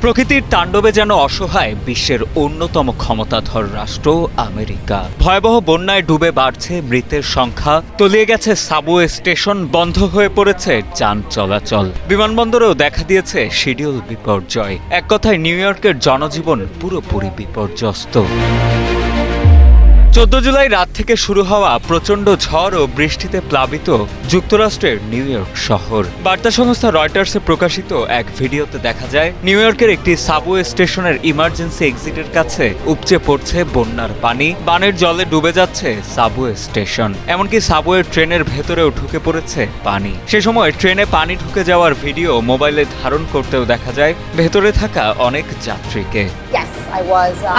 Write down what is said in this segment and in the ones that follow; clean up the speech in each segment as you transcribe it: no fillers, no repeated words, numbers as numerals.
প্রকৃতির তাণ্ডবে যেন অসহায় বিশ্বের অন্যতম ক্ষমতাধর রাষ্ট্র আমেরিকা। ভয়াবহ বন্যায় ডুবে বাড়ছে মৃতের সংখ্যা, তলিয়ে গেছে সাবওয়ে স্টেশন, বন্ধ হয়ে পড়েছে যান চলাচল, বিমানবন্দরেও দেখা দিয়েছে শিডিউল বিপর্যয়। এক কথায় নিউ ইয়র্কের জনজীবন পুরোপুরি বিপর্যস্ত। 14 জুলাই রাত থেকে শুরু হওয়া প্রচণ্ড ঝড় ও বৃষ্টিতে প্লাবিত যুক্তরাষ্ট্রের নিউ ইয়র্ক শহর। বার্তা সংস্থা রয়টার্সে প্রকাশিত এক ভিডিওতে দেখা যায় নিউ ইয়র্কের একটি সাবওয়ে স্টেশনের ইমার্জেন্সি এক্সিটের কাছে উপচে পড়ছে বন্যার পানি, বানের জলে ডুবে যাচ্ছে সাবওয়ে স্টেশন, এমনকি সাবওয়ে ট্রেনের ভেতরেও ঢুকে পড়েছে পানি। সে সময় ট্রেনে পানি ঢুকে যাওয়ার ভিডিও মোবাইলে ধারণ করতেও দেখা যায় ভেতরে থাকা অনেক যাত্রীকে।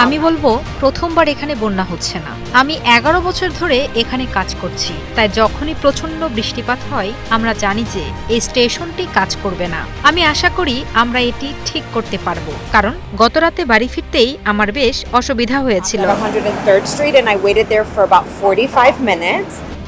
আমি বলবো প্রথমবার এখানে বন্যা হচ্ছে না। আমি 11 বছর ধরে এখানে কাজ করছি, তাই যখনই প্রচন্ড বৃষ্টিপাত হয় আমরা জানি যে এই স্টেশনটি কাজ করবে না। আমি আশা করি আমরা এটি ঠিক করতে পারবো, কারণ গত রাতে বাড়ি ফিরতেই আমার বেশ অসুবিধা হয়েছিল।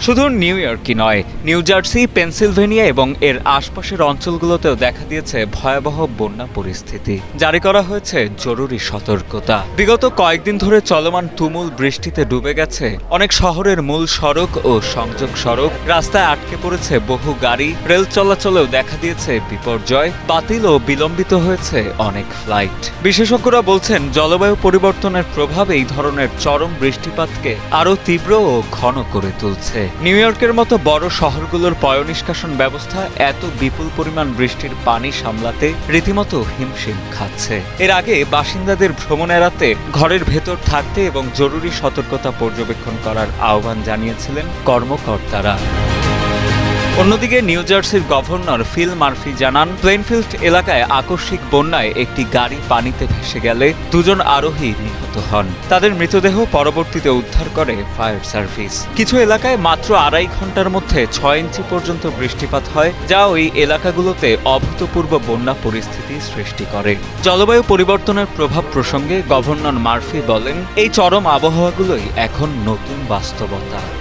শুধু নিউ ইয়র্কই নয়, নিউ জার্সি, পেনসিলভেনিয়া এবং এর আশপাশের অঞ্চলগুলোতেও দেখা দিয়েছে ভয়াবহ বন্যা পরিস্থিতি। জারি করা হয়েছে জরুরি সতর্কতা। বিগত কয়েকদিন ধরে চলমান তুমুল বৃষ্টিতে ডুবে গেছে অনেক শহরের মূল সড়ক ও সংযোগ সড়ক, রাস্তায় আটকে পড়েছে বহু গাড়ি, রেল চলাচলেও দেখা দিয়েছে বিপর্যয়, বাতিল ও বিলম্বিত হয়েছে অনেক ফ্লাইট। বিশেষজ্ঞরা বলছেন জলবায়ু পরিবর্তনের প্রভাব এই ধরনের চরম বৃষ্টিপাতকে আরও তীব্র ও ঘন করে তুলছে। নিউ ইয়র্কের মতো বড় শহরগুলোর পয়ঃনিষ্কাশন ব্যবস্থা এত বিপুল পরিমাণ বৃষ্টির পানি সামলাতে রীতিমতো হিমশিম খাচ্ছে। এর আগে বাসিন্দাদের ভ্রমণ এড়াতে ঘরের ভেতর থাকতে এবং জরুরি সতর্কতা পর্যবেক্ষণ করার আহ্বান জানিয়েছিলেন কর্মকর্তারা। অন্যদিকে নিউ জার্সির গভর্নর ফিল মার্ফি জানান, প্লেনফিল্ড এলাকায় আকস্মিক বন্যায় একটি গাড়ি পানিতে ভেসে গেলে 2 জন আরোহী নিহত হন। তাদের মৃতদেহ পরবর্তীতে উদ্ধার করে ফায়ার সার্ভিস। কিছু এলাকায় মাত্র 2.5 ঘন্টার মধ্যে 6 ইঞ্চি পর্যন্ত বৃষ্টিপাত হয়, যা ওই এলাকাগুলোতে অভূতপূর্ব বন্যা পরিস্থিতি সৃষ্টি করে। জলবায়ু পরিবর্তনের প্রভাব প্রসঙ্গে গভর্নর মার্ফি বলেন, এই চরম আবহাওয়াগুলোই এখন নতুন বাস্তবতা।